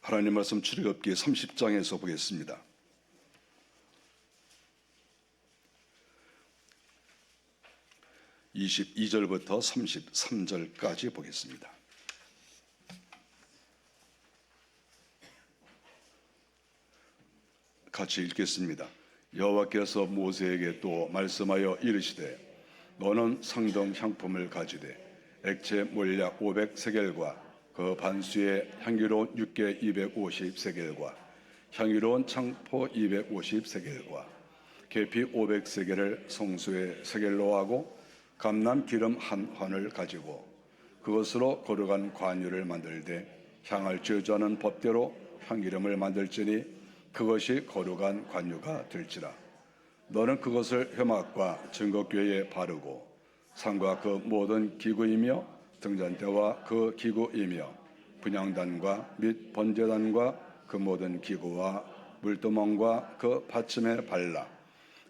하나님 말씀 출애굽기 30장에서 보겠습니다. 22절부터 33절까지 보겠습니다. 같이 읽겠습니다. 여호와께서 모세에게 또 말씀하여 이르시되 너는 상등 향품을 가지되 액체 몰약 500세겔과 그 반수의 향기로운 육개 250세겔과 향기로운 창포 250세겔과 계피 500세겔을 성소의 세겔로 하고 감람 기름 한 환을 가지고 그것으로 거룩한 관유를 만들되 향을 저주하는 법대로 향기름을 만들지니 그것이 거룩한 관유가 될지라. 너는 그것을 회막과 증거궤에 바르고 상과 그 모든 기구이며 등잔대와 그 기구이며 분향단과 및 번제단과 그 모든 기구와 물두멍과 그 받침에 발라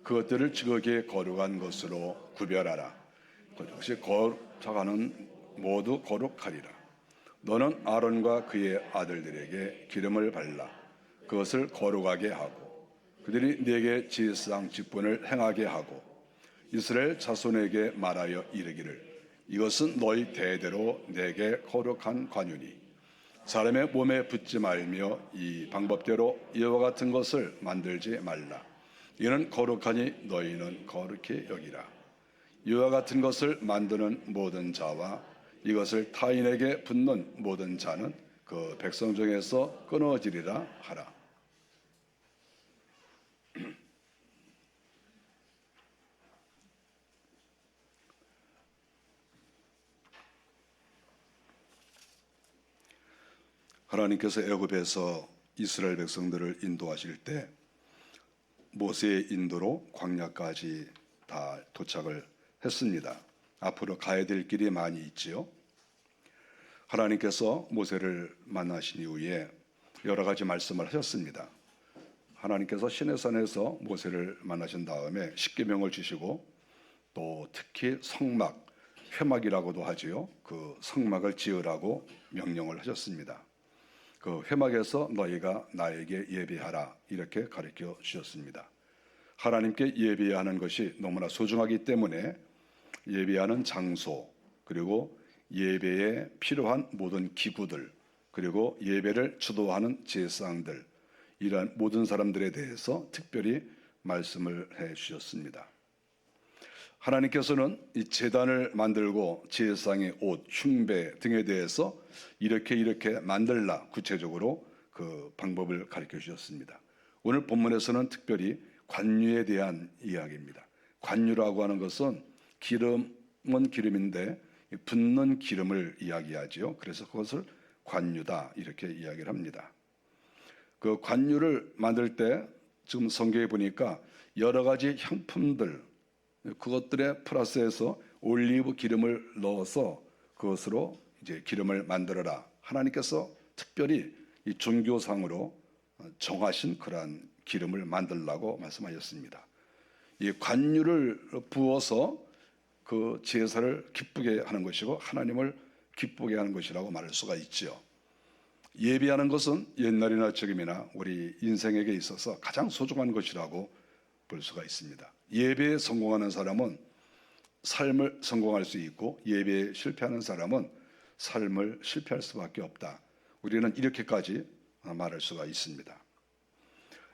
그것들을 지극히 거룩한 것으로 구별하라. 그것이 거룩하는 모두 거룩하리라. 너는 아론과 그의 아들들에게 기름을 발라 그것을 거룩하게 하고 그들이 네게 제사장 직분을 행하게 하고 이스라엘 자손에게 말하여 이르기를 이것은 너희 대대로 내게 거룩한 관유니 사람의 몸에 붙지 말며 이 방법대로 이와 같은 것을 만들지 말라. 이는 거룩하니 너희는 거룩히 여기라. 이와 같은 것을 만드는 모든 자와 이것을 타인에게 붓는 모든 자는 그 백성 중에서 끊어지리라 하라. 하나님께서 애굽에서 이스라엘 백성들을 인도하실 때 모세의 인도로 광야까지 다 도착을 했습니다. 앞으로 가야 될 길이 많이 있지요. 하나님께서 모세를 만나신 이후에 여러 가지 말씀을 하셨습니다. 하나님께서 시내산에서 모세를 만나신 다음에 십계명을 주시고 또 특히 성막, 회막이라고도 하지요. 그 성막을 지으라고 명령을 하셨습니다. 그 회막에서 너희가 나에게 예배하라 이렇게 가르쳐 주셨습니다. 하나님께 예배하는 것이 너무나 소중하기 때문에 예배하는 장소 그리고 예배에 필요한 모든 기구들 그리고 예배를 주도하는 제사장들 이러한 모든 사람들에 대해서 특별히 말씀을 해 주셨습니다. 하나님께서는 이 제단을 만들고 제사장의 옷, 흉배 등에 대해서 이렇게 만들라 구체적으로 그 방법을 가르쳐 주셨습니다. 오늘 본문에서는 특별히 관유에 대한 이야기입니다. 관유라고 하는 것은 기름은 기름인데 붓는 기름을 이야기하지요. 그래서 그것을 관유다 이렇게 이야기를 합니다. 그 관유를 만들 때 지금 성경에 보니까 여러 가지 향품들 그것들에 플러스해서 올리브 기름을 넣어서 그것으로 이제 기름을 만들어라. 하나님께서 특별히 이 종교상으로 정하신 그러한 기름을 만들라고 말씀하셨습니다. 이 관유를 부어서 그 제사를 기쁘게 하는 것이고 하나님을 기쁘게 하는 것이라고 말할 수가 있지요. 예배하는 것은 옛날이나 지금이나 우리 인생에게 있어서 가장 소중한 것이라고 볼 수가 있습니다. 예배에 성공하는 사람은 삶을 성공할 수 있고 예배에 실패하는 사람은 삶을 실패할 수밖에 없다. 우리는 이렇게까지 말할 수가 있습니다.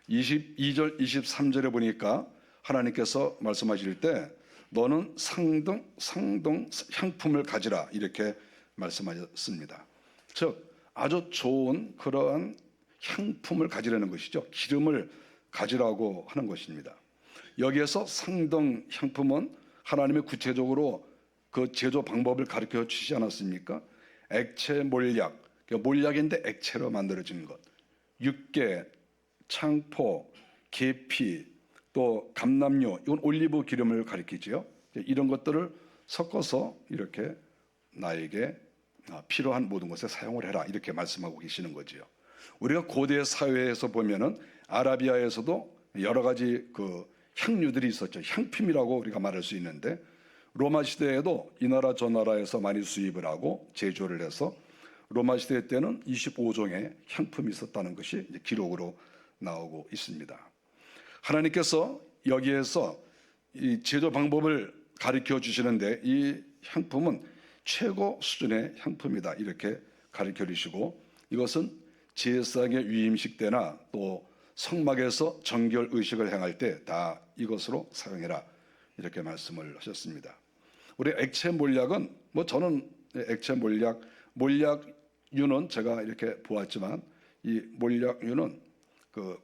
22절, 23절에 보니까 하나님께서 말씀하실 때 너는 상등 향품을 가지라 이렇게 말씀하셨습니다. 즉 아주 좋은 그러한 향품을 가지라는 것이죠. 기름을 가지라고 하는 것입니다. 여기에서 상등 향품은 하나님이 구체적으로 그 제조 방법을 가르쳐 주시지 않았습니까? 액체 몰약, 몰약인데 액체로 만들어진 것, 육개, 창포, 계피, 또 감람유, 이건 올리브 기름을 가리키지요. 이런 것들을 섞어서 이렇게 나에게 필요한 모든 것에 사용을 해라 이렇게 말씀하고 계시는 거지요. 우리가 고대 사회에서 보면은 아라비아에서도 여러 가지 그 향료들이 있었죠. 향품이라고 우리가 말할 수 있는데 로마 시대에도 이 나라 저 나라에서 많이 수입을 하고 제조를 해서 로마 시대 때는 25종의 향품이 있었다는 것이 이제 기록으로 나오고 있습니다. 하나님께서 여기에서 이 제조 방법을 가르쳐 주시는데 이 향품은 최고 수준의 향품이다 이렇게 가르쳐 주시고, 이것은 제사의 위임식 때나 또 성막에서 정결 의식을 행할 때 다 이것으로 사용해라 이렇게 말씀을 하셨습니다. 우리 액체 몰약은 저는 액체 몰약유는 제가 이렇게 보았지만 이 몰약유는 그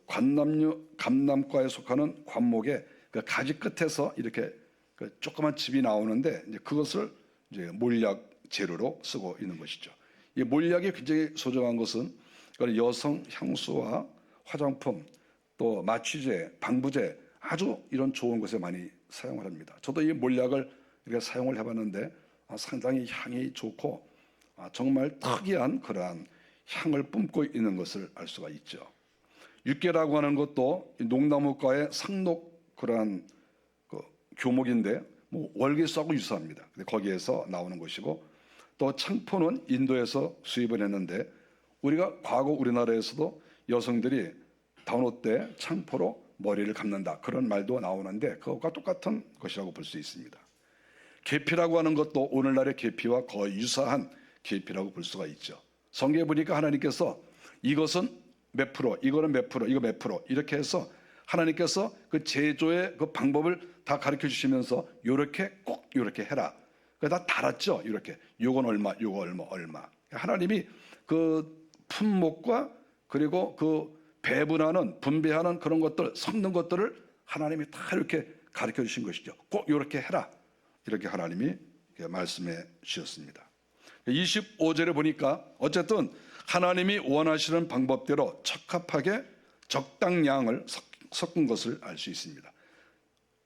감람과에 속하는 관목의 그 가지 끝에서 이렇게 그 조그만 즙이 나오는데 이제 그것을 이제 몰약 재료로 쓰고 있는 것이죠. 이 몰약이 굉장히 소중한 것은 여성 향수와 화장품 또 마취제, 방부제 아주 이런 좋은 곳에 많이 사용을 합니다. 저도 이 몰약을 이렇게 사용을 해봤는데 상당히 향이 좋고 정말 특이한 그러한 향을 뿜고 있는 것을 알 수가 있죠. 육계라고 하는 것도 농나무과의 상록 그러한 그 교목인데 월계수하고 유사합니다. 근데 거기에서 나오는 것이고, 또 창포는 인도에서 수입을 했는데 우리가 과거 우리나라에서도 여성들이 단오 때 창포로 머리를 감는다 그런 말도 나오는데 그것과 똑같은 것이라고 볼 수 있습니다. 계피라고 하는 것도 오늘날의 계피와 거의 유사한 계피라고 볼 수가 있죠. 성경에 보니까 하나님께서 이것은 몇 프로, 이거는 몇 프로, 이거 몇 프로 이렇게 해서 하나님께서 그 제조의 그 방법을 다 가르쳐 주시면서 요렇게 꼭 요렇게 해라. 다 달았죠. 이렇게 요건 얼마, 요거 얼마. 하나님이 그 품목과 그리고 그 배분하는 분배하는 그런 것들, 섞는 것들을 하나님이 다 이렇게 가르쳐 주신 것이죠. 꼭 이렇게 해라. 이렇게 하나님이 말씀해 주셨습니다. 25절에 보니까 어쨌든 하나님이 원하시는 방법대로 적합하게 적당량을 섞은 것을 알 수 있습니다.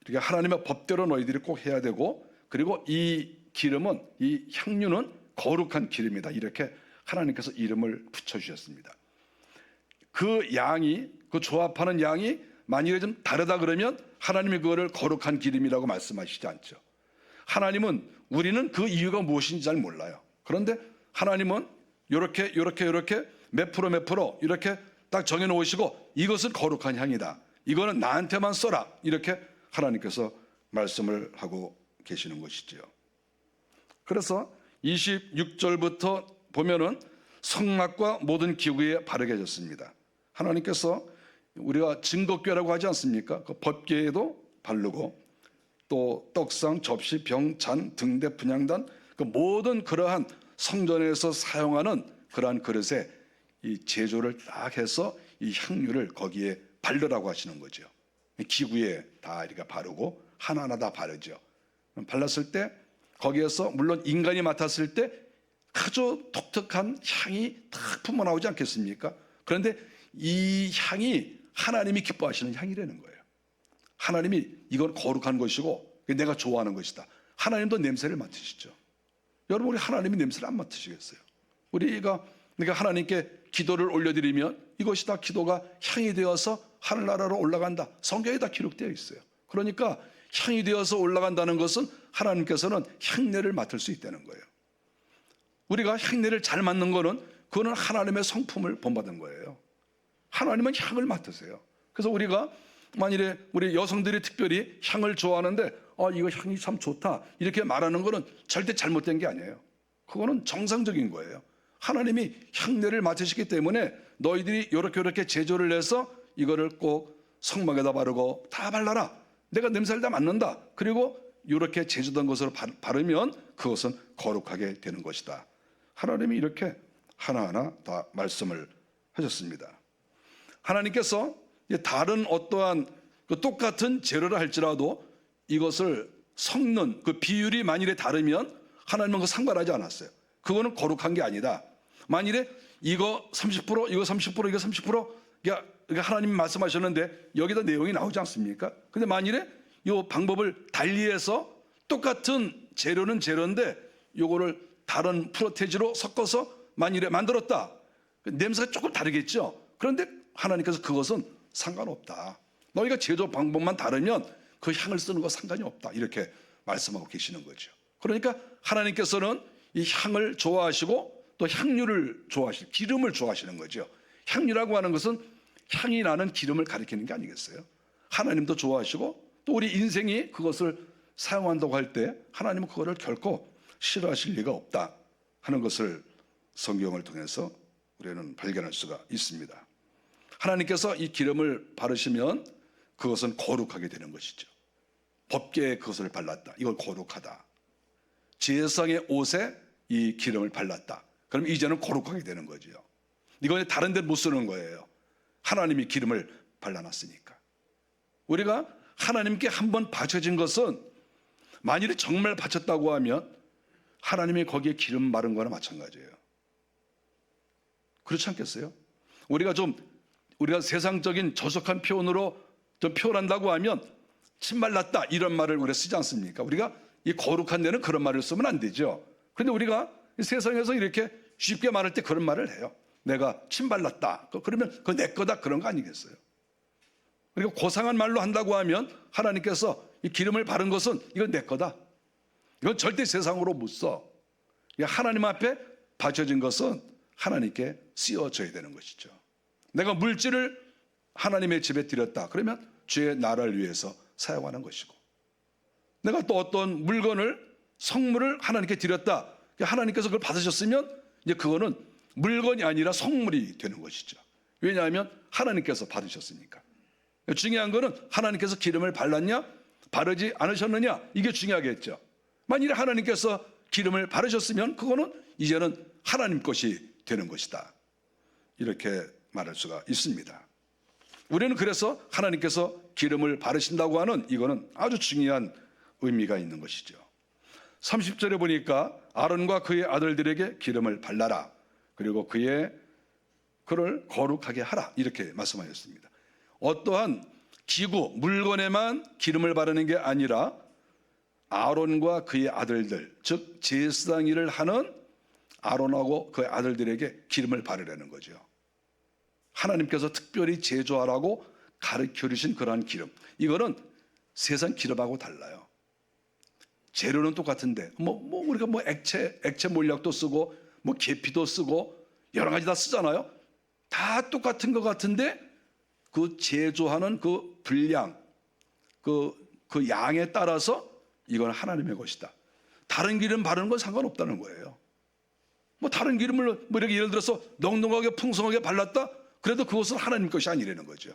그러니까 하나님의 법대로 너희들이 꼭 해야 되고, 그리고 이 기름은, 이 향유는 거룩한 기름이다. 이렇게 하나님께서 이름을 붙여주셨습니다. 그 양이, 그 조합하는 양이 만일에 좀 다르다 그러면 하나님이 그거를 거룩한 기름이라고 말씀하시지 않죠. 하나님은, 우리는 그 이유가 무엇인지 잘 몰라요. 그런데 하나님은 요렇게 몇 프로 이렇게 딱 정해놓으시고 이것은 거룩한 향이다. 이거는 나한테만 써라. 이렇게 하나님께서 말씀을 하고 계시는 것이죠. 그래서 26절부터 보면은 성막과 모든 기구에 바르게 해줬습니다. 하나님께서 우리가 증거궤라고 하지 않습니까? 그 법궤에도 바르고 또 떡상, 접시, 병, 잔, 등대, 분향단 그 모든 그러한 성전에서 사용하는 그러한 그릇에 이 제조를 딱 해서 이 향유를 거기에 바르라고 하시는 거죠. 기구에 다 이렇게 바르고 하나하나 다 바르죠. 발랐을 때 거기에서 물론 인간이 맡았을 때 아주 독특한 향이 탁 품어나오지 않겠습니까? 그런데 이 향이 하나님이 기뻐하시는 향이라는 거예요. 하나님이 이건 거룩한 것이고 내가 좋아하는 것이다. 하나님도 냄새를 맡으시죠. 여러분, 우리 하나님이 냄새를 안 맡으시겠어요? 우리가 그러니까 하나님께 기도를 올려드리면 이것이 다 기도가 향이 되어서 하늘나라로 올라간다. 성경에 다 기록되어 있어요. 그러니까 향이 되어서 올라간다는 것은 하나님께서는 향내를 맡을 수 있다는 거예요. 우리가 향내를 잘 맡는 거는 그거는 하나님의 성품을 본받은 거예요. 하나님은 향을 맡으세요. 그래서 우리가 만일에 우리 여성들이 특별히 향을 좋아하는데 이거 향이 참 좋다 이렇게 말하는 거는 절대 잘못된 게 아니에요. 그거는 정상적인 거예요. 하나님이 향내를 맡으시기 때문에 너희들이 이렇게 제조를 해서 이거를 꼭 성막에다 바르고 다 발라라. 내가 냄새를 다 맡는다. 그리고 이렇게 제조된 것을 바르면 그것은 거룩하게 되는 것이다. 하나님이 이렇게 하나하나 다 말씀을 하셨습니다. 하나님께서 다른 어떠한 그 똑같은 재료를 할지라도 이것을 섞는 그 비율이 만일에 다르면 하나님은 그거 상관하지 않았어요. 그거는 거룩한 게 아니다. 만일에 이거 30%, 이거 30%, 이거 30%, 그러니까 하나님이 말씀하셨는데 여기다 내용이 나오지 않습니까? 근데 만일에 이 방법을 달리해서 똑같은 재료는 재료인데 이거를 다른 프로테지로 섞어서 만일에 만들었다. 냄새가 조금 다르겠죠. 그런데 하나님께서 그것은 상관없다. 너희가 제조 방법만 다르면 그 향을 쓰는 거 상관이 없다. 이렇게 말씀하고 계시는 거죠. 그러니까 하나님께서는 이 향을 좋아하시고 또 향유를 좋아하시는, 기름을 좋아하시는 거죠. 향유라고 하는 것은 향이 나는 기름을 가리키는 게 아니겠어요? 하나님도 좋아하시고 또 우리 인생이 그것을 사용한다고 할 때 하나님은 그거를 결코 싫어하실 리가 없다 하는 것을 성경을 통해서 우리는 발견할 수가 있습니다. 하나님께서 이 기름을 바르시면 그것은 거룩하게 되는 것이죠. 법궤에 그것을 발랐다. 이걸 거룩하다. 제사장의 옷에 이 기름을 발랐다. 그럼 이제는 거룩하게 되는 거죠. 이건 다른 데 못 쓰는 거예요. 하나님이 기름을 발라놨으니까. 우리가 하나님께 한번 바쳐진 것은 만일에 정말 바쳤다고 하면 하나님이 거기에 기름 바른 거나 마찬가지예요. 그렇지 않겠어요? 우리가 세상적인 저속한 표현으로 좀 표현한다고 하면 침 발랐다 이런 말을 우리가 쓰지 않습니까? 우리가 이 거룩한 데는 그런 말을 쓰면 안 되죠. 그런데 우리가 세상에서 이렇게 쉽게 말할 때 그런 말을 해요. 내가 침 발랐다. 그러면 그거 내 거다 그런 거 아니겠어요? 그리고 고상한 말로 한다고 하면 하나님께서 이 기름을 바른 것은 이건 내 거다. 이건 절대 세상으로 못 써. 하나님 앞에 바쳐진 것은 하나님께 쓰여져야 되는 것이죠. 내가 물질을 하나님의 집에 드렸다. 그러면 주의 나라를 위해서 사용하는 것이고, 내가 또 어떤 물건을 성물을 하나님께 드렸다. 하나님께서 그걸 받으셨으면 이제 그거는 물건이 아니라 성물이 되는 것이죠. 왜냐하면 하나님께서 받으셨으니까. 중요한 거는 하나님께서 기름을 발랐냐 바르지 않으셨느냐, 이게 중요하겠죠. 만일에 하나님께서 기름을 바르셨으면 그거는 이제는 하나님 것이 되는 것이다. 이렇게 말할 수가 있습니다. 우리는 그래서 하나님께서 기름을 바르신다고 하는 이거는 아주 중요한 의미가 있는 것이죠. 30절에 보니까 아론과 그의 아들들에게 기름을 발라라. 그리고 그를 거룩하게 하라. 이렇게 말씀하셨습니다. 어떠한 기구, 물건에만 기름을 바르는 게 아니라 아론과 그의 아들들, 즉 제사장 일을 하는 아론하고 그의 아들들에게 기름을 바르라는 거죠. 하나님께서 특별히 제조하라고 가르쳐 주신 그러한 기름, 이거는 세상 기름하고 달라요. 재료는 똑같은데 우리가 액체 몰약도 쓰고 계피도 쓰고 여러 가지 다 쓰잖아요. 다 똑같은 것 같은데 그 제조하는 그 분량, 그 양에 따라서 이건 하나님의 것이다. 다른 기름 바르는 건 상관없다는 거예요. 다른 기름을 이렇게 예를 들어서 넉넉하게 풍성하게 발랐다, 그래도 그것은 하나님 것이 아니라는 거죠.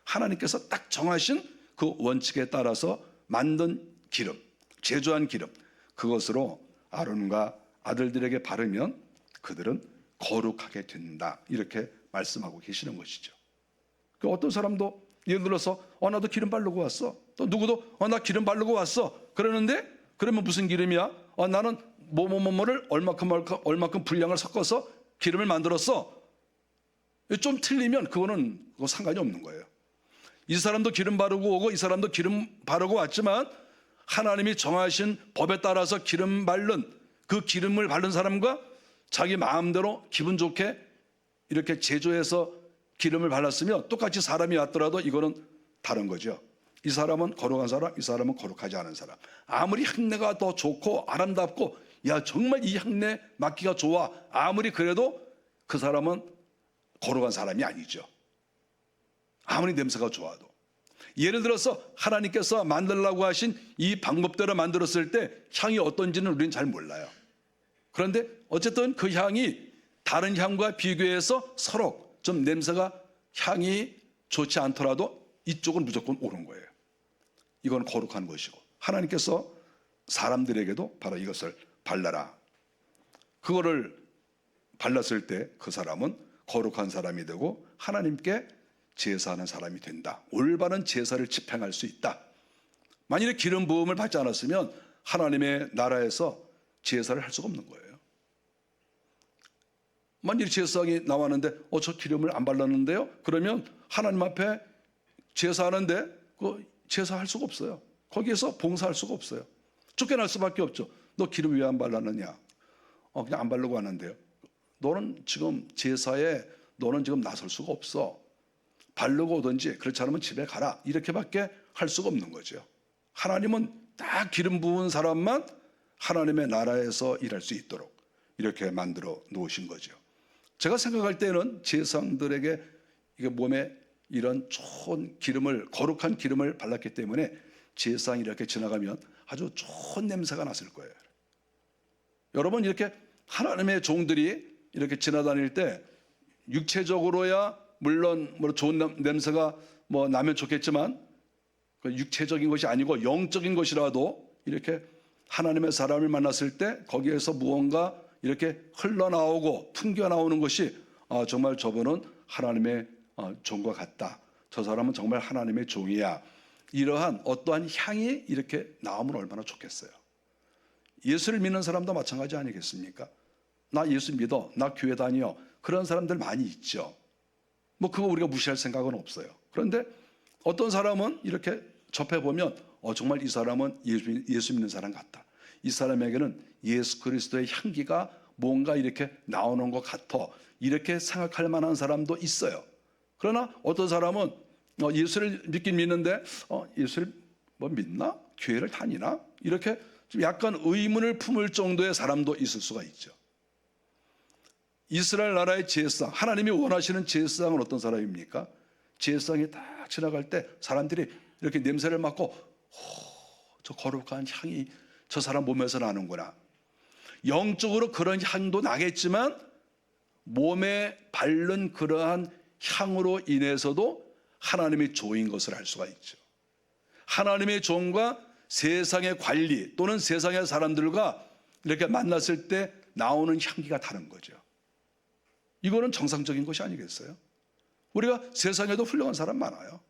하나님께서 딱 정하신 그 원칙에 따라서 만든 기름, 제조한 기름, 그것으로 아론과 아들들에게 바르면 그들은 거룩하게 된다. 이렇게 말씀하고 계시는 것이죠. 어떤 사람도 예를 들어서 나도 기름 바르고 왔어. 또 누구도 나 기름 바르고 왔어. 그러는데 그러면 무슨 기름이야? 나는 뭐를 얼마큼 분량을 섞어서 기름을 만들었어. 좀 틀리면 그거는 상관이 없는 거예요. 이 사람도 기름 바르고 오고 이 사람도 기름 바르고 왔지만 하나님이 정하신 법에 따라서 기름 바른 그 기름을 바른 사람과 자기 마음대로 기분 좋게 이렇게 제조해서 기름을 발랐으면 똑같이 사람이 왔더라도 이거는 다른 거죠. 이 사람은 거룩한 사람, 이 사람은 거룩하지 않은 사람. 아무리 향내가 더 좋고 아름답고 정말 이 향내 맡기가 좋아, 아무리 그래도 그 사람은 거룩한 사람이 아니죠. 아무리 냄새가 좋아도. 예를 들어서 하나님께서 만들라고 하신 이 방법대로 만들었을 때 향이 어떤지는 우리는 잘 몰라요. 그런데 어쨌든 그 향이 다른 향과 비교해서 서로 좀 냄새가 향이 좋지 않더라도 이쪽은 무조건 옳은 거예요. 이건 거룩한 것이고, 하나님께서 사람들에게도 바로 이것을 발라라. 그거를 발랐을 때 그 사람은 거룩한 사람이 되고 하나님께 제사하는 사람이 된다. 올바른 제사를 집행할 수 있다. 만일에 기름 부음을 받지 않았으면 하나님의 나라에서 제사를 할 수가 없는 거예요. 만일 제사장이 나왔는데 저 기름을 안 발랐는데요? 그러면 하나님 앞에 제사하는데 제사할 수가 없어요. 거기에서 봉사할 수가 없어요. 쫓겨날 수밖에 없죠. 너 기름 왜 안 발랐느냐? 그냥 안 바르고 왔는데요. 너는 지금 제사에 너는 지금 나설 수가 없어. 바르고 오든지 그렇지 않으면 집에 가라. 이렇게밖에 할 수가 없는 거죠. 하나님은 딱 기름 부은 사람만 하나님의 나라에서 일할 수 있도록 이렇게 만들어 놓으신 거죠. 제가 생각할 때는 제사장들에게 이게 몸에 이런 좋은 기름을, 거룩한 기름을 발랐기 때문에 제사장이 이렇게 지나가면 아주 좋은 냄새가 났을 거예요. 여러분, 이렇게 하나님의 종들이 이렇게 지나다닐 때 육체적으로야 물론 뭐 좋은 냄새가 뭐 나면 좋겠지만 그 육체적인 것이 아니고 영적인 것이라도 이렇게 하나님의 사람을 만났을 때 거기에서 무언가 이렇게 흘러나오고 풍겨나오는 것이 정말 저분은 하나님의 종과 같다. 저 사람은 정말 하나님의 종이야. 이러한 어떠한 향이 이렇게 나오면 얼마나 좋겠어요. 예수를 믿는 사람도 마찬가지 아니겠습니까? 나 예수 믿어, 나 교회 다녀, 그런 사람들 많이 있죠. 뭐 그거 우리가 무시할 생각은 없어요. 그런데 어떤 사람은 이렇게 접해보면 정말 이 사람은 예수 믿는 사람 같다. 이 사람에게는 예수 그리스도의 향기가 뭔가 이렇게 나오는 것 같아. 이렇게 생각할 만한 사람도 있어요. 그러나 어떤 사람은 예수를 믿긴 믿는데 예수를 뭐 믿나? 교회를 다니나? 이렇게 좀 약간 의문을 품을 정도의 사람도 있을 수가 있죠. 이스라엘 나라의 제사장, 하나님이 원하시는 제사장은 어떤 사람입니까? 제사장이 딱 지나갈 때 사람들이 이렇게 냄새를 맡고 저 거룩한 향이 저 사람 몸에서 나는구나. 영적으로 그런 향도 나겠지만 몸에 바른 그러한 향으로 인해서도 하나님의 종인 것을 알 수가 있죠. 하나님의 종과 세상의 관리 또는 세상의 사람들과 이렇게 만났을 때 나오는 향기가 다른 거죠. 이거는 정상적인 것이 아니겠어요? 우리가 세상에도 훌륭한 사람 많아요.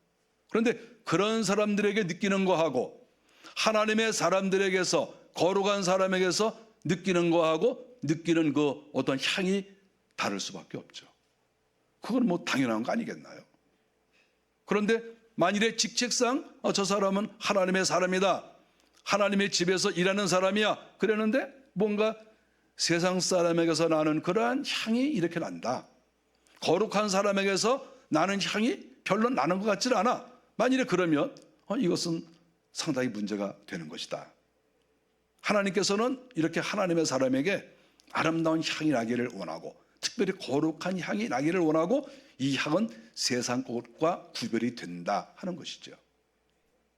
그런데 그런 사람들에게 느끼는 거하고 하나님의 사람들에게서, 거룩한 사람에게서 느끼는 거하고 느끼는 그 어떤 향이 다를 수밖에 없죠. 그건 뭐 당연한 거 아니겠나요? 그런데 만일에 직책상 저 사람은 하나님의 사람이다, 하나님의 집에서 일하는 사람이야 그랬는데 뭔가 세상 사람에게서 나는 그러한 향이 이렇게 난다, 거룩한 사람에게서 나는 향이 별로 나는 것 같지 않아. 만일에 그러면 이것은 상당히 문제가 되는 것이다. 하나님께서는 이렇게 하나님의 사람에게 아름다운 향이 나기를 원하고 특별히 거룩한 향이 나기를 원하고 이 향은 세상 것과 구별이 된다 하는 것이죠.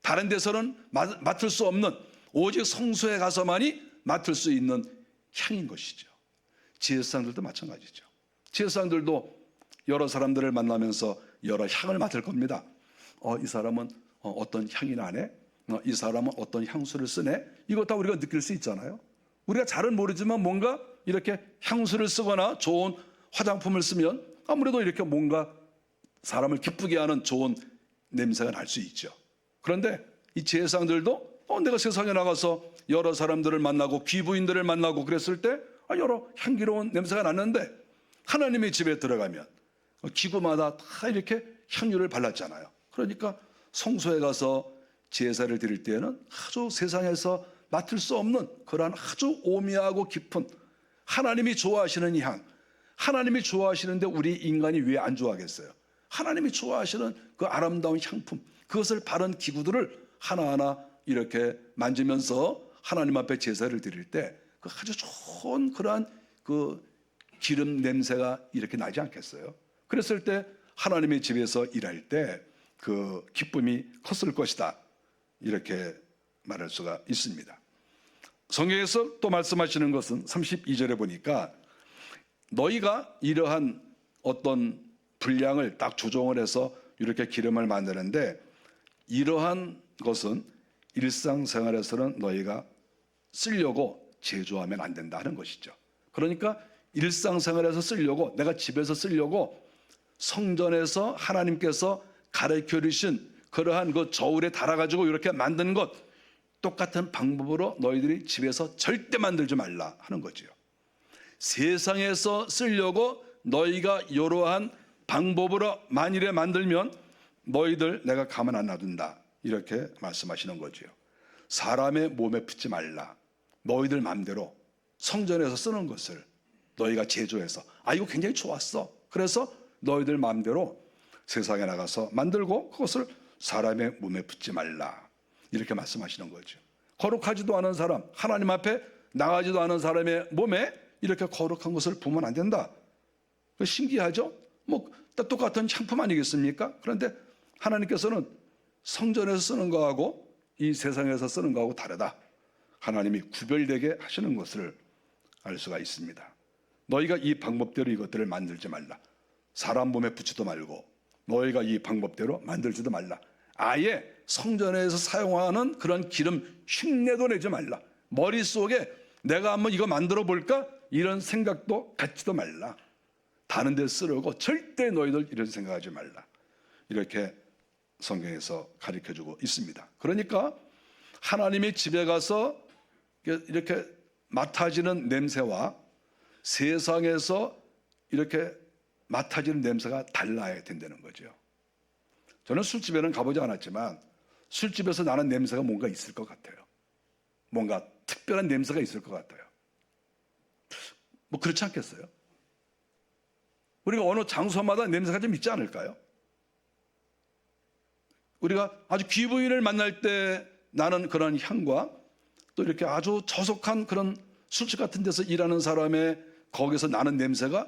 다른 데서는 맡을 수 없는, 오직 성소에 가서만이 맡을 수 있는 향인 것이죠. 제사장들도 마찬가지죠. 제사장들도 여러 사람들을 만나면서 여러 향을 맡을 겁니다. 이 사람은 어떤 향이 나네? 이 사람은 어떤 향수를 쓰네? 이거 다 우리가 느낄 수 있잖아요. 우리가 잘은 모르지만 뭔가 이렇게 향수를 쓰거나 좋은 화장품을 쓰면 아무래도 이렇게 뭔가 사람을 기쁘게 하는 좋은 냄새가 날 수 있죠. 그런데 이 제사장들도 내가 세상에 나가서 여러 사람들을 만나고 귀부인들을 만나고 그랬을 때 여러 향기로운 냄새가 났는데 하나님의 집에 들어가면 기구마다 다 이렇게 향유를 발랐잖아요. 그러니까 성소에 가서 제사를 드릴 때에는 아주 세상에서 맡을 수 없는 그러한 아주 오묘하고 깊은 하나님이 좋아하시는 향, 하나님이 좋아하시는데 우리 인간이 왜 안 좋아하겠어요? 하나님이 좋아하시는 그 아름다운 향품, 그것을 바른 기구들을 하나하나 이렇게 만지면서 하나님 앞에 제사를 드릴 때 그 아주 좋은 그러한 그 기름 냄새가 이렇게 나지 않겠어요? 그랬을 때 하나님의 집에서 일할 때 그 기쁨이 컸을 것이다, 이렇게 말할 수가 있습니다. 성경에서 또 말씀하시는 것은 32절에 보니까 너희가 이러한 어떤 분량을 딱 조정을 해서 이렇게 기름을 만드는데 이러한 것은 일상생활에서는 너희가 쓰려고 제조하면 안 된다 하는 것이죠. 그러니까 일상생활에서 쓰려고, 내가 집에서 쓰려고 성전에서 하나님께서 가르쳐 주신 그러한 그 저울에 달아가지고 이렇게 만드는 것, 똑같은 방법으로 너희들이 집에서 절대 만들지 말라 하는 거죠. 세상에서 쓰려고 너희가 이러한 방법으로 만일에 만들면 너희들 내가 가만 안 놔둔다, 이렇게 말씀하시는 거죠. 사람의 몸에 붓지 말라. 너희들 마음대로 성전에서 쓰는 것을 너희가 제조해서 이거 굉장히 좋았어, 그래서 너희들 마음대로 세상에 나가서 만들고 그것을 사람의 몸에 붓지 말라, 이렇게 말씀하시는 거죠. 거룩하지도 않은 사람, 하나님 앞에 나가지도 않은 사람의 몸에 이렇게 거룩한 것을 부으면 안 된다. 신기하죠? 뭐 똑같은 향품 아니겠습니까? 그런데 하나님께서는 성전에서 쓰는 거하고 이 세상에서 쓰는 거하고 다르다. 하나님이 구별되게 하시는 것을 알 수가 있습니다. 너희가 이 방법대로 이것들을 만들지 말라. 사람 몸에 붙이도 말고 너희가 이 방법대로 만들지도 말라. 아예 성전에서 사용하는 그런 기름 흉내도 내지 말라. 머릿속에 내가 한번 이거 만들어 볼까? 이런 생각도 갖지도 말라. 다른 데 쓰려고 절대 너희들 이런 생각하지 말라. 이렇게 성경에서 가르쳐주고 있습니다. 그러니까 하나님의 집에 가서 이렇게 맡아지는 냄새와 세상에서 이렇게 맡아지는 냄새가 달라야 된다는 거죠. 저는 술집에는 가보지 않았지만 술집에서 나는 냄새가 뭔가 있을 것 같아요. 뭔가 특별한 냄새가 있을 것 같아요. 뭐 그렇지 않겠어요? 우리가 어느 장소마다 냄새가 좀 있지 않을까요? 우리가 아주 귀부인을 만날 때 나는 그런 향과 또 이렇게 아주 저속한 그런 술집 같은 데서 일하는 사람의 거기서 나는 냄새가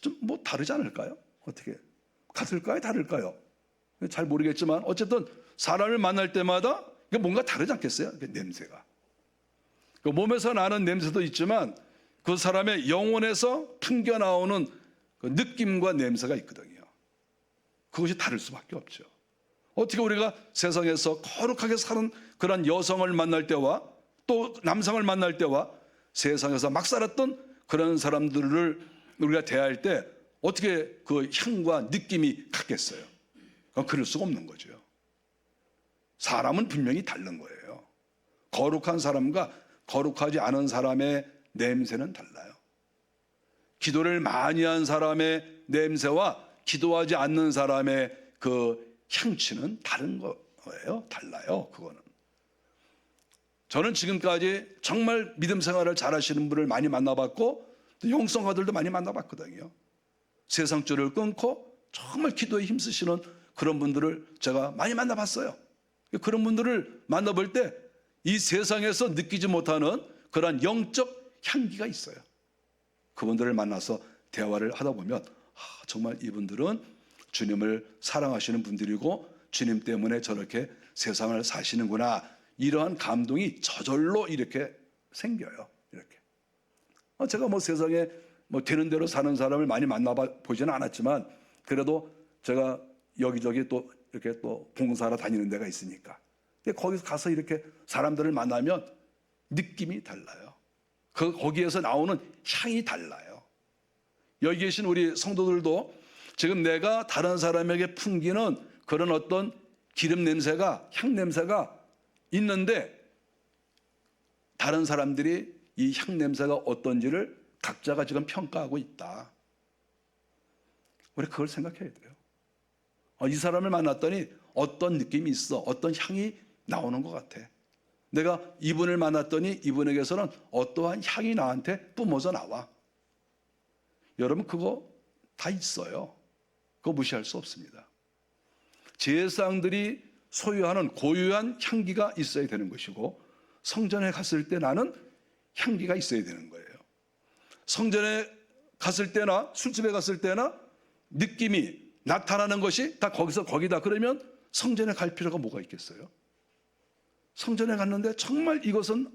좀 뭐 다르지 않을까요? 어떻게? 같을까요? 다를까요? 잘 모르겠지만 어쨌든 사람을 만날 때마다 뭔가 다르지 않겠어요? 냄새가. 그 몸에서 나는 냄새도 있지만 그 사람의 영혼에서 풍겨나오는 그 느낌과 냄새가 있거든요. 그것이 다를 수밖에 없죠. 어떻게 우리가 세상에서 거룩하게 사는 그런 여성을 만날 때와 또 남성을 만날 때와 세상에서 막 살았던 그런 사람들을 우리가 대할 때 어떻게 그 향과 느낌이 같겠어요? 그럴 수가 없는 거죠. 사람은 분명히 다른 거예요. 거룩한 사람과 거룩하지 않은 사람의 냄새는 달라요. 기도를 많이 한 사람의 냄새와 기도하지 않는 사람의 그 향취는 다른 거예요. 달라요. 그거는. 저는 지금까지 정말 믿음 생활을 잘하시는 분을 많이 만나봤고 또 영성가들도 많이 만나봤거든요. 세상줄을 끊고 정말 기도에 힘쓰시는 그런 분들을 제가 많이 만나봤어요. 그런 분들을 만나볼 때 이 세상에서 느끼지 못하는 그런 영적 향기가 있어요. 그분들을 만나서 대화를 하다 보면 정말 이분들은 주님을 사랑하시는 분들이고 주님 때문에 저렇게 세상을 사시는구나, 이러한 감동이 저절로 이렇게 생겨요. 이렇게. 제가 뭐 세상에 뭐 되는 대로 사는 사람을 많이 만나보지는 않았지만 그래도 제가 여기저기 또 이렇게 또 봉사하러 다니는 데가 있으니까 거기서 가서 이렇게 사람들을 만나면 느낌이 달라요. 거기에서 나오는 향이 달라요. 여기 계신 우리 성도들도 지금 내가 다른 사람에게 풍기는 그런 어떤 기름 냄새가, 향 냄새가 있는데 다른 사람들이 이 향 냄새가 어떤지를 각자가 지금 평가하고 있다. 우리 그걸 생각해야 돼요. 이 사람을 만났더니 어떤 느낌이 있어, 어떤 향이 나오는 것 같아. 내가 이분을 만났더니 이분에게서는 어떠한 향이 나한테 뿜어져 나와. 여러분 그거 다 있어요. 그거 무시할 수 없습니다. 제사장들이 소유하는 고유한 향기가 있어야 되는 것이고 성전에 갔을 때 나는 향기가 있어야 되는 거예요. 성전에 갔을 때나 술집에 갔을 때나 느낌이 나타나는 것이 다 거기다 그러면 성전에 갈 필요가 뭐가 있겠어요? 성전에 갔는데 정말 이것은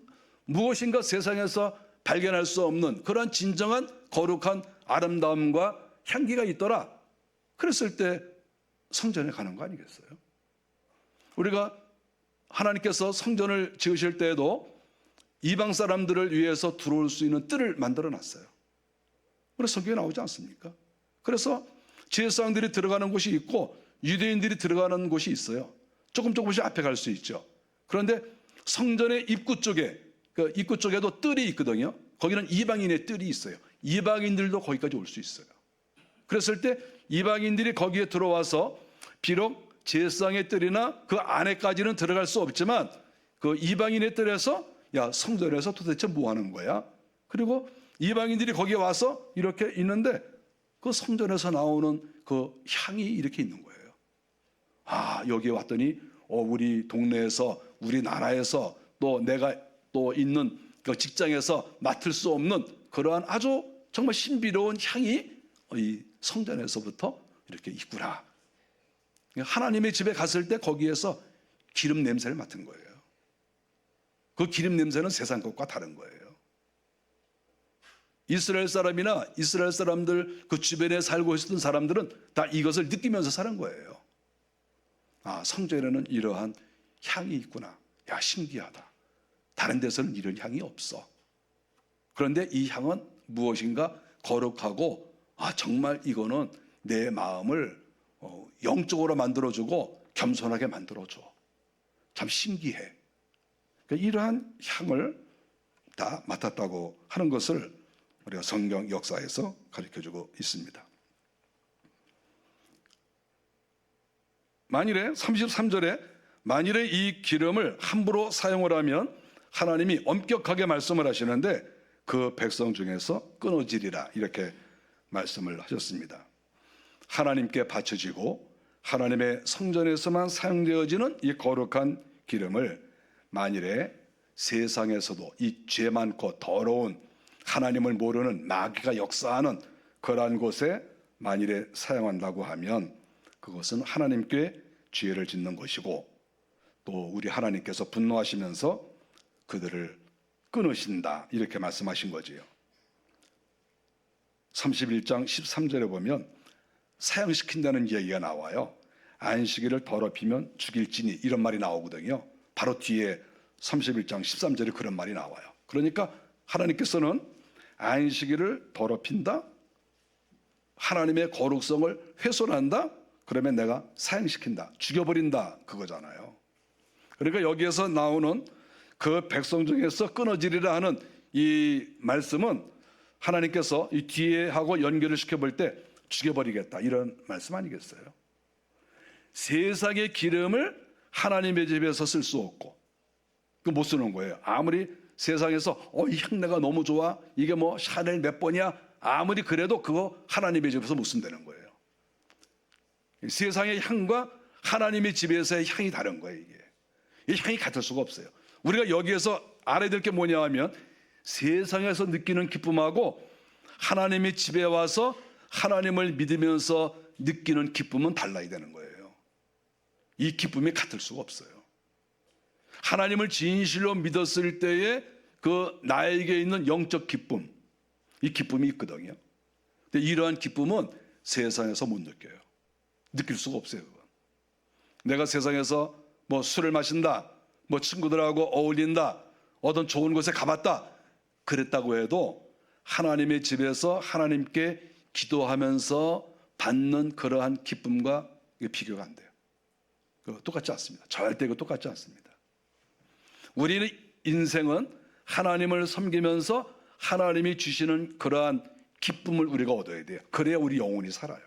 무엇인가 세상에서 발견할 수 없는 그런 진정한 거룩한 아름다움과 향기가 있더라. 그랬을 때 성전에 가는 거 아니겠어요? 우리가 하나님께서 성전을 지으실 때에도 이방 사람들을 위해서 들어올 수 있는 뜰을 만들어 놨어요. 그래서 성경에 나오지 않습니까? 그래서 제사장들이 들어가는 곳이 있고 유대인들이 들어가는 곳이 있어요. 조금씩 앞에 갈 수 있죠. 그런데 성전의 입구 쪽에, 그 입구 쪽에도 뜰이 있거든요. 거기는 이방인의 뜰이 있어요. 이방인들도 거기까지 올 수 있어요. 그랬을 때 이방인들이 거기에 들어와서 비록 제사장의 뜰이나 그 안에까지는 들어갈 수 없지만 그 이방인의 뜰에서 야, 성전에서 도대체 뭐 하는 거야? 그리고 이방인들이 거기에 와서 이렇게 있는데 그 성전에서 나오는 그 향이 이렇게 있는 거예요. 여기에 왔더니 우리 동네에서 우리 나라에서 또 내가 또 있는 그 직장에서 맡을 수 없는 그러한 아주 정말 신비로운 향이 이 성전에서부터 이렇게 있구나. 하나님의 집에 갔을 때 거기에서 기름 냄새를 맡은 거예요. 그 기름 냄새는 세상 것과 다른 거예요. 이스라엘 사람이나 이스라엘 사람들 그 주변에 살고 있었던 사람들은 다 이것을 느끼면서 사는 거예요. 아, 성전에는 이러한 향이 있구나. 야, 신기하다. 다른 데서는 이런 향이 없어. 그런데 이 향은 무엇인가 거룩하고, 아, 정말 이거는 내 마음을 영적으로 만들어주고 겸손하게 만들어줘. 참 신기해. 그러니까 이러한 향을 다 맡았다고 하는 것을 우리가 성경 역사에서 가르쳐주고 있습니다. 만일에 33절에 만일에 이 기름을 함부로 사용을 하면 하나님이 엄격하게 말씀을 하시는데 그 백성 중에서 끊어지리라 이렇게 말씀을 하셨습니다. 하나님께 바쳐지고 하나님의 성전에서만 사용되어지는 이 거룩한 기름을 만일에 세상에서도 이 죄 많고 더러운 하나님을 모르는 마귀가 역사하는 그러한 곳에 만일에 사용한다고 하면 그것은 하나님께 죄를 짓는 것이고 또 우리 하나님께서 분노하시면서 그들을 끊으신다 이렇게 말씀하신 거지요. 31장 13절에 보면 사형시킨다는 이야기가 나와요. 안식일을 더럽히면 죽일지니 이런 말이 나오거든요. 바로 뒤에 31장 13절에 그런 말이 나와요. 그러니까 하나님께서는 안식일을 더럽힌다, 하나님의 거룩성을 훼손한다, 그러면 내가 사형시킨다, 죽여버린다 그거잖아요. 그러니까 여기에서 나오는 그 백성 중에서 끊어지리라 하는 이 말씀은 하나님께서 이 뒤에 하고 연결을 시켜볼 때 죽여버리겠다 이런 말씀 아니겠어요? 세상의 기름을 하나님의 집에서 쓸 수 없고 그 못 쓰는 거예요. 아무리 세상에서 이 향내가 너무 좋아, 이게 뭐 샤넬 몇 번이야, 아무리 그래도 그거 하나님의 집에서 못 쓴다는 거예요. 세상의 향과 하나님의 집에서의 향이 다른 거예요. 이게 이 향이 같을 수가 없어요. 우리가 여기에서 알아야 될 게 뭐냐 하면 세상에서 느끼는 기쁨하고 하나님의 집에 와서 하나님을 믿으면서 느끼는 기쁨은 달라야 되는 거예요. 이 기쁨이 같을 수가 없어요. 하나님을 진실로 믿었을 때에 그 나에게 있는 영적 기쁨, 이 기쁨이 있거든요. 근데 이러한 기쁨은 세상에서 못 느껴요. 느낄 수가 없어요. 그건. 내가 세상에서 뭐 술을 마신다, 뭐 친구들하고 어울린다, 어떤 좋은 곳에 가봤다 그랬다고 해도 하나님의 집에서 하나님께 기도하면서 받는 그러한 기쁨과 비교가 안 돼요. 똑같지 않습니다. 절대 똑같지 않습니다. 우리는 인생은 하나님을 섬기면서 하나님이 주시는 그러한 기쁨을 우리가 얻어야 돼요. 그래야 우리 영혼이 살아요.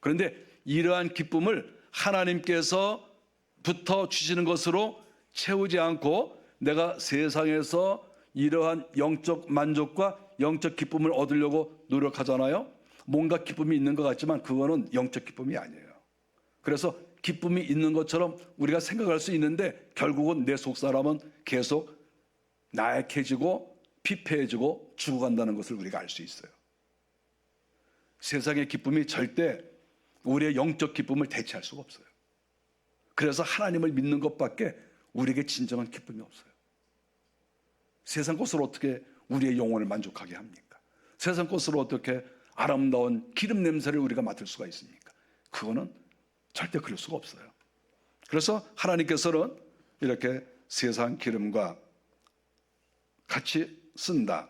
그런데 이러한 기쁨을 하나님께서부터 주시는 것으로 채우지 않고 내가 세상에서 이러한 영적 만족과 영적 기쁨을 얻으려고 노력하잖아요. 뭔가 기쁨이 있는 것 같지만 그거는 영적 기쁨이 아니에요. 그래서 기쁨이 있는 것처럼 우리가 생각할 수 있는데 결국은 내 속사람은 계속 나약해지고 피폐해지고 죽어간다는 것을 우리가 알 수 있어요. 세상의 기쁨이 절대 우리의 영적 기쁨을 대체할 수가 없어요. 그래서 하나님을 믿는 것밖에 우리에게 진정한 기쁨이 없어요. 세상 것으로 어떻게 우리의 영혼을 만족하게 합니까? 세상 것으로 어떻게 아름다운 기름 냄새를 우리가 맡을 수가 있습니까? 그거는 절대 그럴 수가 없어요. 그래서 하나님께서는 이렇게 세상 기름과 같이 쓴다.